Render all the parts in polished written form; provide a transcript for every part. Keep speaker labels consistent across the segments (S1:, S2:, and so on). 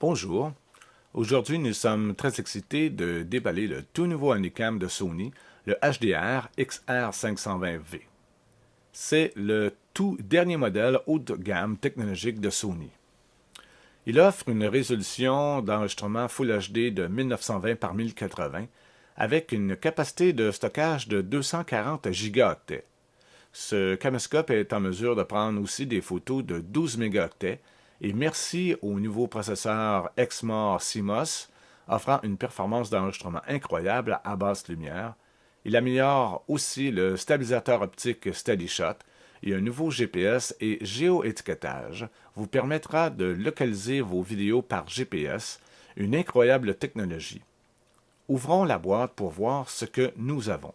S1: Bonjour, aujourd'hui nous sommes très excités de déballer le tout nouveau Handycam de Sony, le HDR XR520V. C'est le tout dernier modèle haut de gamme technologique de Sony. Il offre une résolution d'enregistrement Full HD de 1920 par 1080 avec une capacité de stockage de 240 gigaoctets. Ce caméscope est en mesure de prendre aussi des photos de 12 mégaoctets et merci au nouveau processeur Exmor CMOS offrant une performance d'enregistrement incroyable à basse lumière. Il améliore aussi le stabilisateur optique SteadyShot et un nouveau GPS et géoétiquetage vous permettra de localiser vos vidéos par GPS, une incroyable technologie. Ouvrons la boîte pour voir ce que nous avons.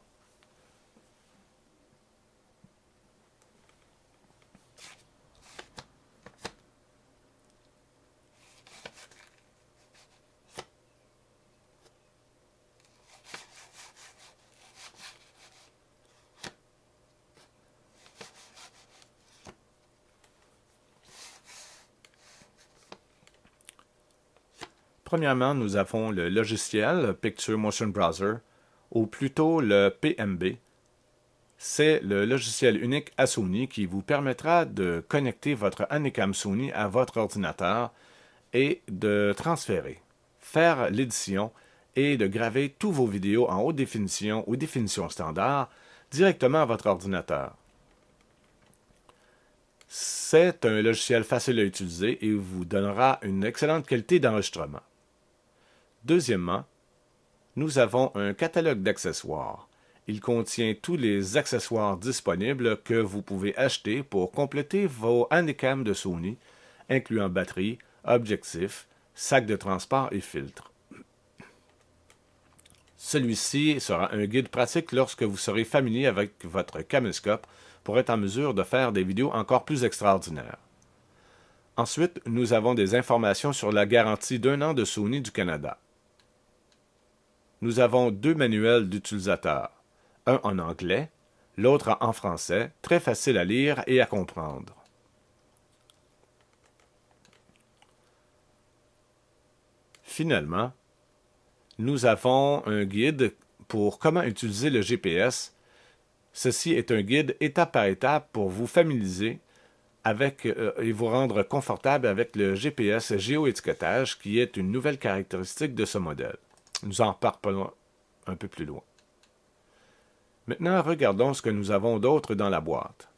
S1: Premièrement, nous avons le logiciel Picture Motion Browser, ou plutôt le PMB. C'est le logiciel unique à Sony qui vous permettra de connecter votre Handycam Sony à votre ordinateur et de transférer, faire l'édition et de graver tous vos vidéos en haute définition ou définition standard directement à votre ordinateur. C'est un logiciel facile à utiliser et vous donnera une excellente qualité d'enregistrement. Deuxièmement, nous avons un catalogue d'accessoires. Il contient tous les accessoires disponibles que vous pouvez acheter pour compléter vos Handycam de Sony, incluant batterie, objectif, sac de transport et filtre. Celui-ci sera un guide pratique lorsque vous serez familier avec votre caméscope pour être en mesure de faire des vidéos encore plus extraordinaires. Ensuite, nous avons des informations sur la garantie d'1 an de Sony du Canada. Nous avons deux manuels d'utilisateurs, un en anglais, l'autre en français, très facile à lire et à comprendre. Finalement, nous avons un guide pour comment utiliser le GPS. Ceci est un guide étape par étape pour vous familiariser avec et vous rendre confortable avec le GPS géoétiquetage qui est une nouvelle caractéristique de ce modèle. Nous en reparlerons un peu plus loin. Maintenant, regardons ce que nous avons d'autre dans la boîte.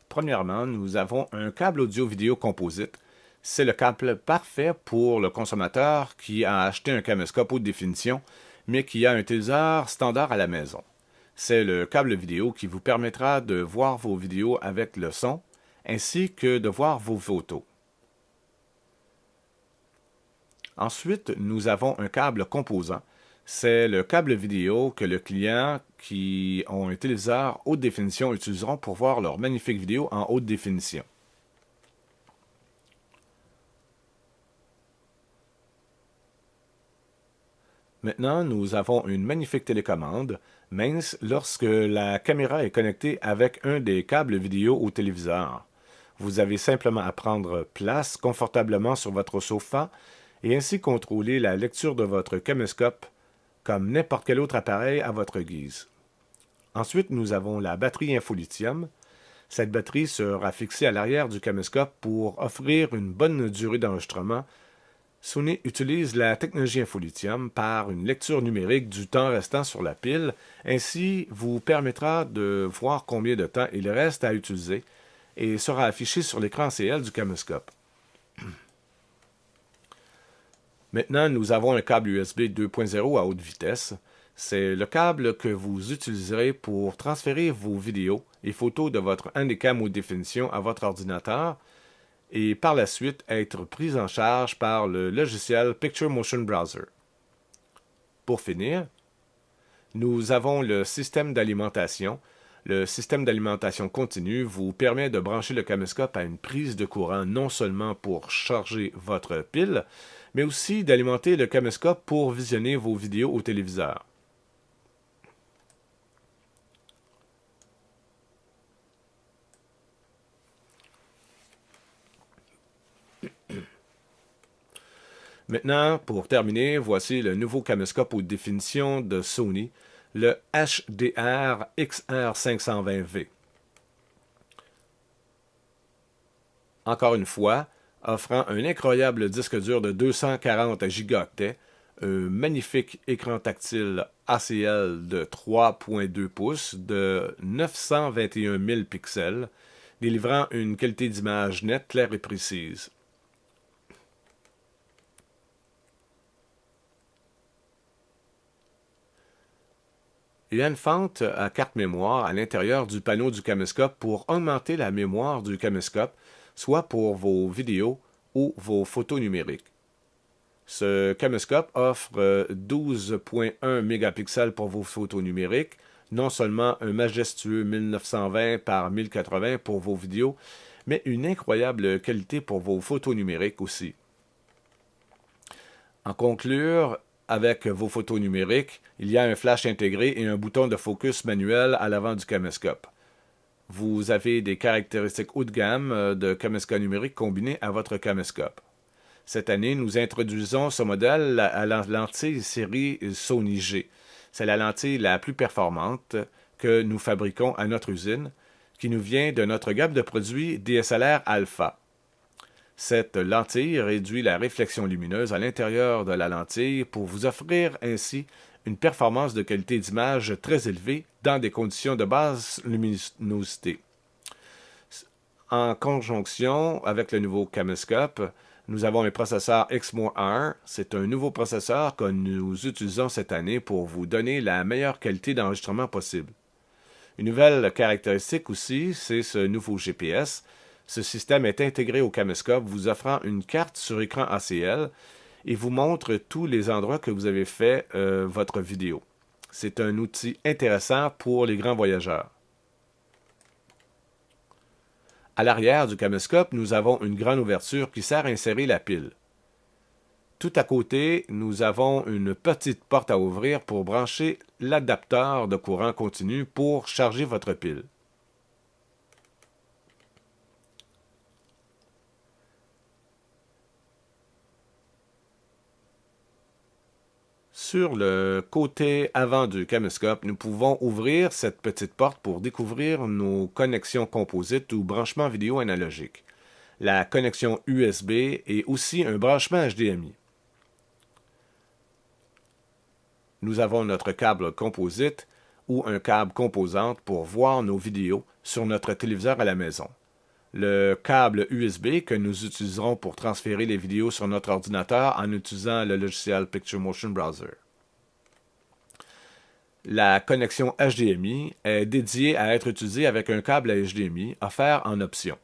S1: Premièrement, nous avons un câble audio-vidéo composite. C'est le câble parfait pour le consommateur qui a acheté un caméscope haute définition, mais qui a un téléviseur standard à la maison. C'est le câble vidéo qui vous permettra de voir vos vidéos avec le son, ainsi que de voir vos photos. Ensuite, nous avons un câble composant. C'est le câble vidéo que le client qui ont un téléviseur haute définition utiliseront pour voir leurs magnifiques vidéos en haute définition. Maintenant, nous avons une magnifique télécommande mince lorsque la caméra est connectée avec un des câbles vidéo au téléviseur. Vous avez simplement à prendre place confortablement sur votre sofa et ainsi contrôler la lecture de votre caméscope comme n'importe quel autre appareil à votre guise. Ensuite, nous avons la batterie InfoLithium. Cette batterie sera fixée à l'arrière du caméscope pour offrir une bonne durée d'enregistrement. Sony utilise la technologie InfoLithium par une lecture numérique du temps restant sur la pile, ainsi vous permettra de voir combien de temps il reste à utiliser et sera affiché sur l'écran CL du caméscope. Maintenant, nous avons un câble USB 2.0 à haute vitesse. C'est le câble que vous utiliserez pour transférer vos vidéos et photos de votre Handycam haute définition à votre ordinateur et par la suite être pris en charge par le logiciel Picture Motion Browser. Pour finir, nous avons le système d'alimentation. Le système d'alimentation continue vous permet de brancher le caméscope à une prise de courant non seulement pour charger votre pile, mais aussi d'alimenter le caméscope pour visionner vos vidéos au téléviseur. Maintenant, pour terminer, voici le nouveau caméscope haute définition de Sony, le HDR XR520V. Encore une fois, offrant un incroyable disque dur de 240 gigaoctets, un magnifique écran tactile ACL de 3.2 pouces de 921 000 pixels, délivrant une qualité d'image nette, claire et précise. Il y a une fente à carte mémoire à l'intérieur du panneau du caméscope pour augmenter la mémoire du caméscope, soit pour vos vidéos ou vos photos numériques. Ce caméscope offre 12.1 mégapixels pour vos photos numériques, non seulement un majestueux 1920 par 1080 pour vos vidéos, mais une incroyable qualité pour vos photos numériques aussi. En conclure, avec vos photos numériques, il y a un flash intégré et un bouton de focus manuel à l'avant du caméscope. Vous avez des caractéristiques haut de gamme de caméscope numérique combinées à votre caméscope. Cette année, nous introduisons ce modèle à la lentille série Sony G. C'est la lentille la plus performante que nous fabriquons à notre usine, qui nous vient de notre gamme de produits DSLR Alpha. Cette lentille réduit la réflexion lumineuse à l'intérieur de la lentille pour vous offrir ainsi une performance de qualité d'image très élevée dans des conditions de basse luminosité. En conjonction avec le nouveau caméscope, nous avons un processeur Exmor-R. C'est un nouveau processeur que nous utilisons cette année pour vous donner la meilleure qualité d'enregistrement possible. Une nouvelle caractéristique aussi, c'est ce nouveau GPS. Ce système est intégré au caméscope, vous offrant une carte sur écran ACL et vous montre tous les endroits que vous avez fait votre vidéo. C'est un outil intéressant pour les grands voyageurs. À l'arrière du caméscope, nous avons une grande ouverture qui sert à insérer la pile. Tout à côté, nous avons une petite porte à ouvrir pour brancher l'adapteur de courant continu pour charger votre pile. Sur le côté avant du caméscope, nous pouvons ouvrir cette petite porte pour découvrir nos connexions composites ou branchements vidéo analogiques, la connexion USB et aussi un branchement HDMI. Nous avons notre câble composite ou un câble composante pour voir nos vidéos sur notre téléviseur à la maison. Le câble USB que nous utiliserons pour transférer les vidéos sur notre ordinateur en utilisant le logiciel Picture Motion Browser. La connexion HDMI est dédiée à être utilisée avec un câble HDMI offert en option.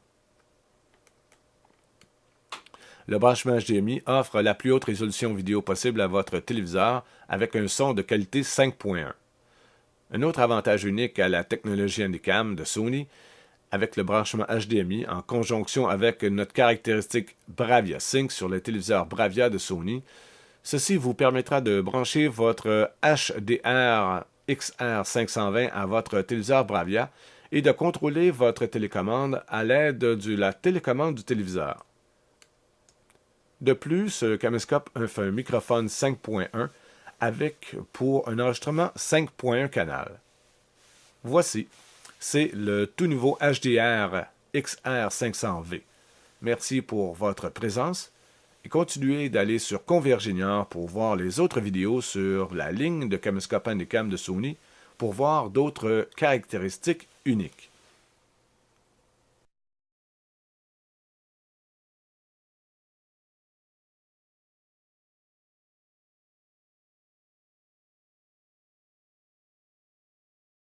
S1: Le branchement HDMI offre la plus haute résolution vidéo possible à votre téléviseur avec un son de qualité 5.1. Un autre avantage unique à la technologie Handycam de Sony, avec le branchement HDMI en conjonction avec notre caractéristique Bravia Sync sur le téléviseur Bravia de Sony, ceci vous permettra de brancher votre HDR XR520 à votre téléviseur Bravia et de contrôler votre télécommande à l'aide de la télécommande du téléviseur. De plus, ce caméscope offre un microphone 5.1 avec pour un enregistrement 5.1 canal. Voici, c'est le tout nouveau HDR XR500V. Merci pour votre présence et continuez d'aller sur Convergenior pour voir les autres vidéos sur la ligne de caméscope Handycam de Sony pour voir d'autres caractéristiques uniques.